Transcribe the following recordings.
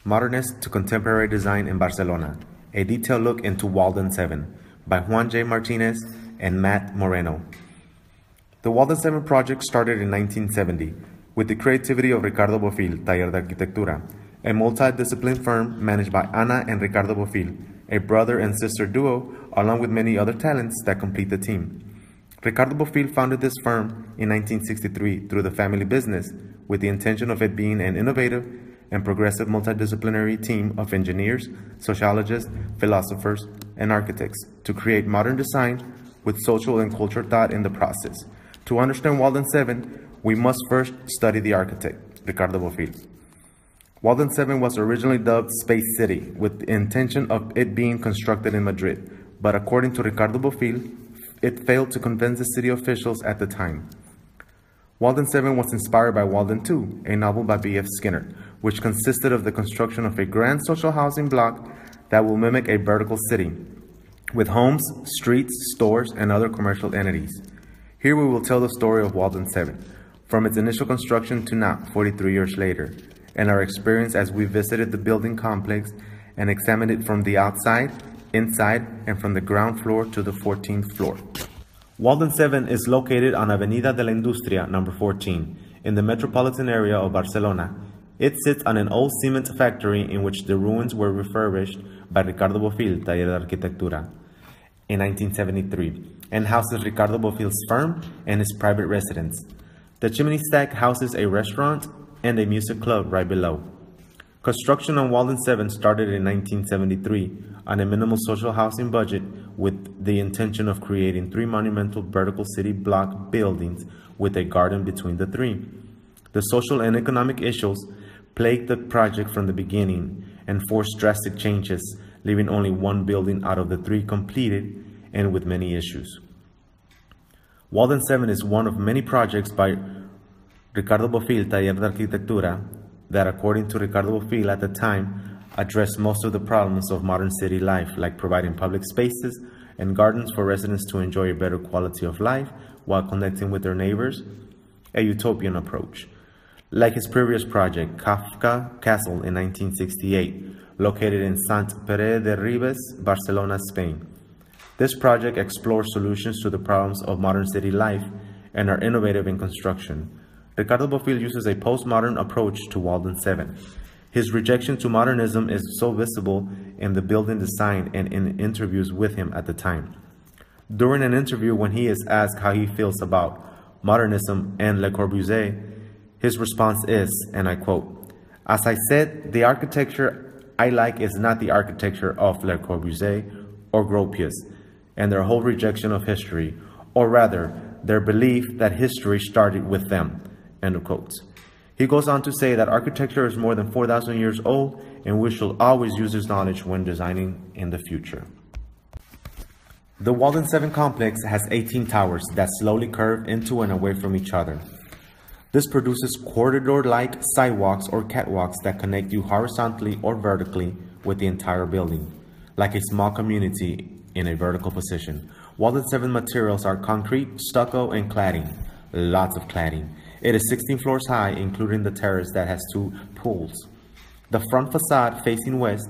Modernist to Contemporary Design in Barcelona, a detailed look into Walden 7, by Juan J. Martinez and Matt Moreno. The Walden 7 project started in 1970 with the creativity of Ricardo Bofill, Taller de Arquitectura, a multidisciplinary firm managed by Ana and Ricardo Bofill, a brother and sister duo, along with many other talents that complete the team. Ricardo Bofill founded this firm in 1963 through the family business with the intention of it being an innovative and progressive multidisciplinary team of engineers, sociologists, philosophers, and architects to create modern design with social and cultural thought in the process. To understand Walden 7, we must first study the architect, Ricardo Bofill. Walden 7 was originally dubbed Space City with the intention of it being constructed in Madrid, but according to Ricardo Bofill, it failed to convince the city officials at the time. Walden 7 was inspired by Walden 2, a novel by B.F. Skinner, which consisted of the construction of a grand social housing block that will mimic a vertical city, with homes, streets, stores, and other commercial entities. Here we will tell the story of Walden 7, from its initial construction to now, 43 years later, and our experience as we visited the building complex and examined it from the outside, inside, and from the ground floor to the 14th floor. Walden 7 is located on Avenida de la Industria, number 14, in the metropolitan area of Barcelona. It sits on an old cement factory in which the ruins were refurbished by Ricardo Bofill, Taller de Arquitectura, in 1973, and houses Ricardo Bofill's firm and his private residence. The chimney stack houses a restaurant and a music club right below. Construction on Walden 7 started in 1973 on a minimal social housing budget with the intention of creating 3 monumental vertical city block buildings with a garden between the 3. The social and economic issues plagued the project from the beginning and forced drastic changes, leaving only 1 building out of the 3 completed and with many issues. Walden 7 is one of many projects by Ricardo Bofill, Taller de Arquitectura, that according to Ricardo Bofill at the time, addressed most of the problems of modern city life, like providing public spaces and gardens for residents to enjoy a better quality of life while connecting with their neighbors, a utopian approach. Like his previous project, Kafka Castle in 1968, located in Sant Pere de Ribes, Barcelona, Spain. This project explores solutions to the problems of modern city life and are innovative in construction. Ricardo Bofill uses a postmodern approach to Walden 7. His rejection to modernism is so visible in the building design and in interviews with him at the time. During an interview when he is asked how he feels about modernism and Le Corbusier, his response is, and I quote, "As I said, the architecture I like is not the architecture of Le Corbusier or Gropius, and their whole rejection of history, or rather, their belief that history started with them." End of quotes. He goes on to say that architecture is more than 4,000 years old, and we shall always use this knowledge when designing in the future. The Walden 7 complex has 18 towers that slowly curve into and away from each other. This produces corridor-like sidewalks or catwalks that connect you horizontally or vertically with the entire building, like a small community in a vertical position. Walden 7 materials are concrete, stucco, and cladding. Lots of cladding. It is 16 floors high, including the terrace that has 2 pools. The front facade facing west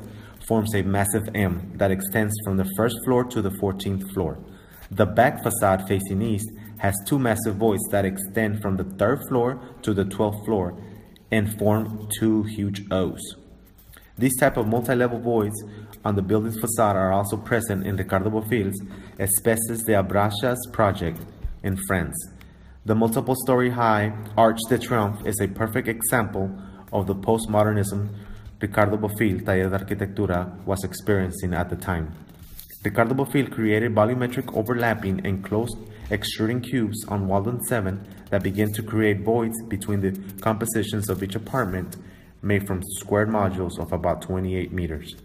forms a massive M that extends from the 1st floor to the 14th floor. The back facade facing east has 2 massive voids that extend from the 3rd floor to the 12th floor and form 2 huge O's. These type of multi-level voids on the building's facade are also present in Ricardo Bofill's Espèces de Abraças project in France. The multiple-story high Arch de Triomphe is a perfect example of the postmodernism Ricardo Bofill, Taller de Arquitectura, was experiencing at the time. Ricardo Bofill created volumetric overlapping and closed extruding cubes on Walden 7 that begin to create voids between the compositions of each apartment, made from squared modules of about 28 meters.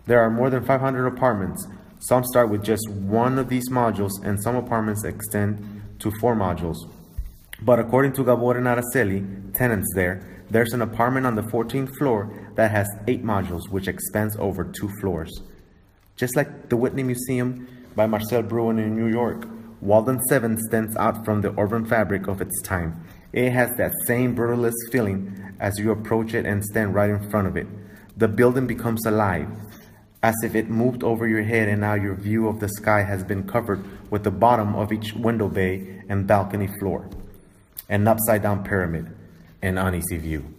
There are more than 500 apartments. Some start with just one of these modules, and some apartments extend to 4 modules. But according to Gabor and Araceli, tenants there's an apartment on the 14th floor that has 8 modules, which expands over 2 floors. Just like the Whitney Museum by Marcel Bruen in New York, Walden 7 stands out from the urban fabric of its time It has that same brutalist feeling as you approach it and stand right in front of it. The building becomes alive, as if it moved over your head, and now your view of the sky has been covered with the bottom of each window bay and balcony floor. An upside-down pyramid, an uneasy view.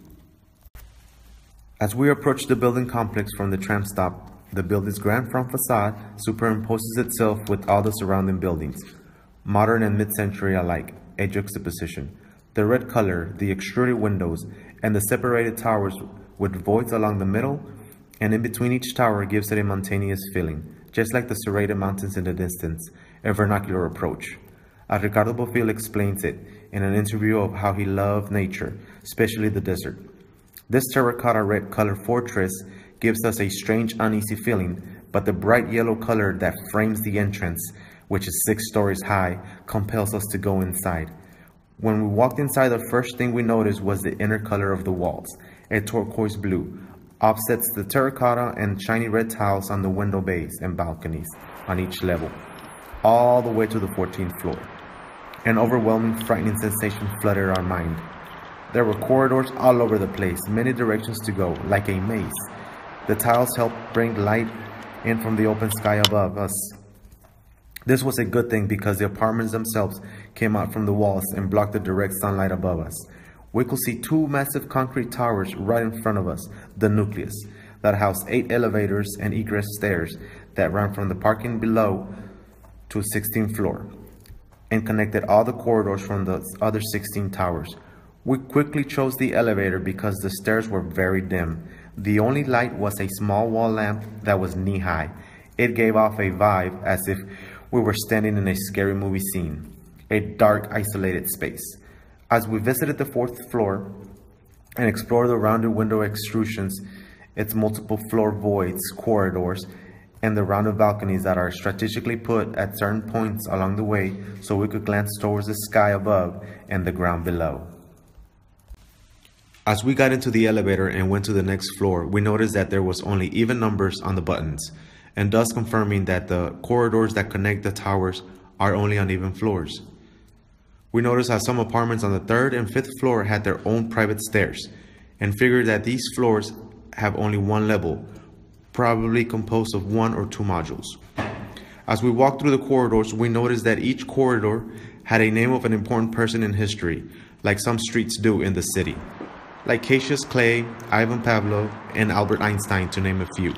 As we approach the building complex from the tram stop, the building's grand front facade superimposes itself with all the surrounding buildings, modern and mid-century alike, a juxtaposition. The red color, the extruded windows, and the separated towers with voids along the middle and in between each tower gives it a mountainous feeling, just like the serrated mountains in the distance, a vernacular approach. As Ricardo Bofill explains it in an interview of how he loved nature, especially the desert. This terracotta red color fortress gives us a strange uneasy feeling, but the bright yellow color that frames the entrance, which is 6 stories high, compels us to go inside. When we walked inside, the first thing we noticed was the inner color of the walls, a turquoise blue, offsets the terracotta and shiny red tiles on the window bays and balconies on each level, all the way to the 14th floor. An overwhelming, frightening sensation flooded our mind. There were corridors all over the place, many directions to go, like a maze. The tiles helped bring light in from the open sky above us. This was a good thing because the apartments themselves came out from the walls and blocked the direct sunlight above us. We could see 2 massive concrete towers right in front of us, the nucleus, that housed 8 elevators and egress stairs that ran from the parking below to the 16th floor and connected all the corridors from the other 16 towers. We quickly chose the elevator because the stairs were very dim. The only light was a small wall lamp that was knee-high. It gave off a vibe as if we were standing in a scary movie scene, a dark, isolated space. As we visited the 4th floor and explored the rounded window extrusions, its multiple floor voids, corridors, and the rounded balconies that are strategically put at certain points along the way so we could glance towards the sky above and the ground below. As we got into the elevator and went to the next floor, we noticed that there was only even numbers on the buttons, and thus confirming that the corridors that connect the towers are only on even floors. We noticed how some apartments on the 3rd and 5th floor had their own private stairs, and figured that these floors have only one level, probably composed of 1 or 2 modules. As we walked through the corridors, we noticed that each corridor had a name of an important person in history, like some streets do in the city, like Cassius Clay, Ivan Pavlov, and Albert Einstein, to name a few.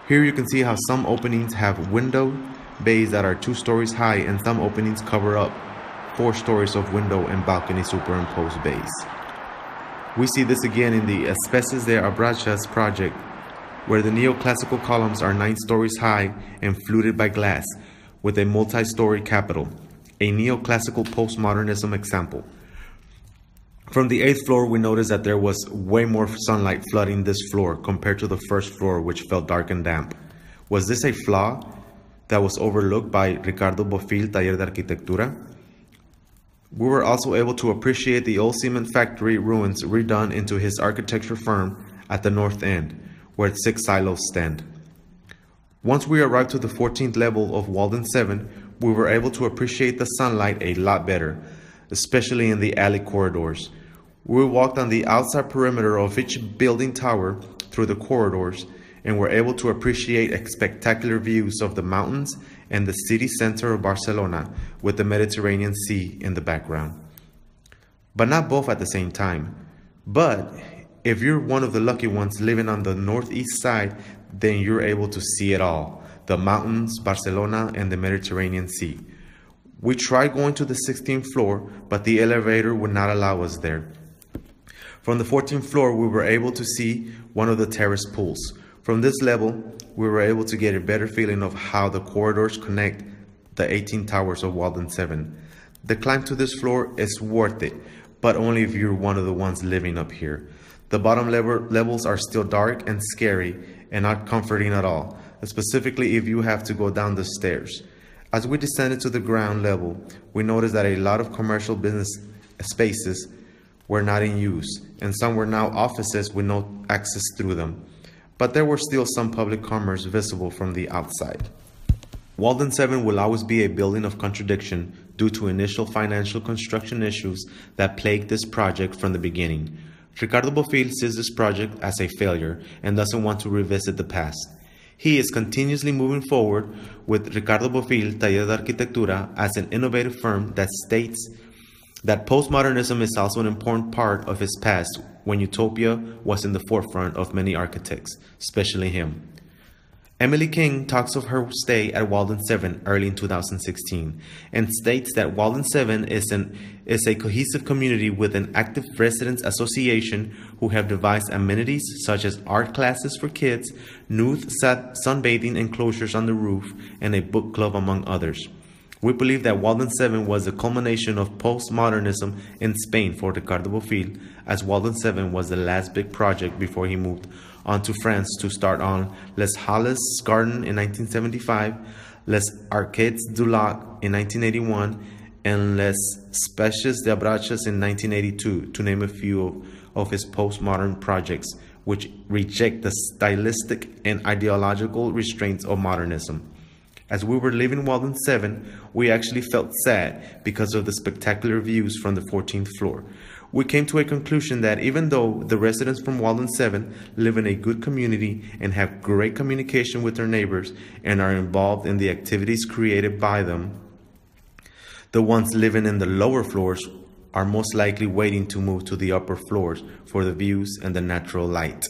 Here you can see how some openings have window bays that are 2 stories high, and some openings cover up 4 stories of window and balcony superimposed bays. We see this again in the Especies de Abrachas project, where the neoclassical columns are 9 stories high and fluted by glass, with a multi-story capital, a neoclassical postmodernism example. From the 8th floor, we noticed that there was way more sunlight flooding this floor compared to the 1st floor, which felt dark and damp. Was this a flaw that was overlooked by Ricardo Bofill, Taller de Arquitectura? We were also able to appreciate the old cement factory ruins redone into his architecture firm at the north end, where 6 silos stand. Once we arrived to the 14th level of Walden 7, we were able to appreciate the sunlight a lot better, especially in the alley corridors. We walked on the outside perimeter of each building tower through the corridors and were able to appreciate spectacular views of the mountains and the city center of Barcelona with the Mediterranean Sea in the background. But not both at the same time. But if you're one of the lucky ones living on the northeast side, then you're able to see it all: the mountains, Barcelona, and the Mediterranean Sea. We tried going to the 16th floor, but the elevator would not allow us there. From the 14th floor, we were able to see one of the terrace pools. From this level, we were able to get a better feeling of how the corridors connect the 18 towers of Walden 7. The climb to this floor is worth it, but only if you're one of the ones living up here. The bottom levels are still dark and scary and not comforting at all, specifically if you have to go down the stairs. As we descended to the ground level, we noticed that a lot of commercial business spaces were not in use, and some were now offices with no access through them. But there were still some public commerce visible from the outside. Walden 7 will always be a building of contradiction due to initial financial construction issues that plagued this project from the beginning. Ricardo Bofill sees this project as a failure and doesn't want to revisit the past. He is continuously moving forward with Ricardo Bofill, Taller de Arquitectura, as an innovative firm that states that postmodernism is also an important part of his past when utopia was in the forefront of many architects, especially him. Emily King talks of her stay at Walden 7 early in 2016 and states that Walden 7 is a cohesive community with an active residents association who have devised amenities such as art classes for kids, nude sunbathing enclosures on the roof, and a book club among others. We believe that Walden 7 was the culmination of postmodernism in Spain for Ricardo Bofill, as Walden 7 was the last big project before he moved on to France to start on Les Halles Garden in 1975, Les Arcades du Lac in 1981, and Les Species de Abraches in 1982, to name a few of his postmodern projects, which reject the stylistic and ideological restraints of modernism. As we were leaving Walden 7, we actually felt sad because of the spectacular views from the 14th floor. We came to a conclusion that even though the residents from Walden 7 live in a good community and have great communication with their neighbors and are involved in the activities created by them, the ones living in the lower floors are most likely waiting to move to the upper floors for the views and the natural light.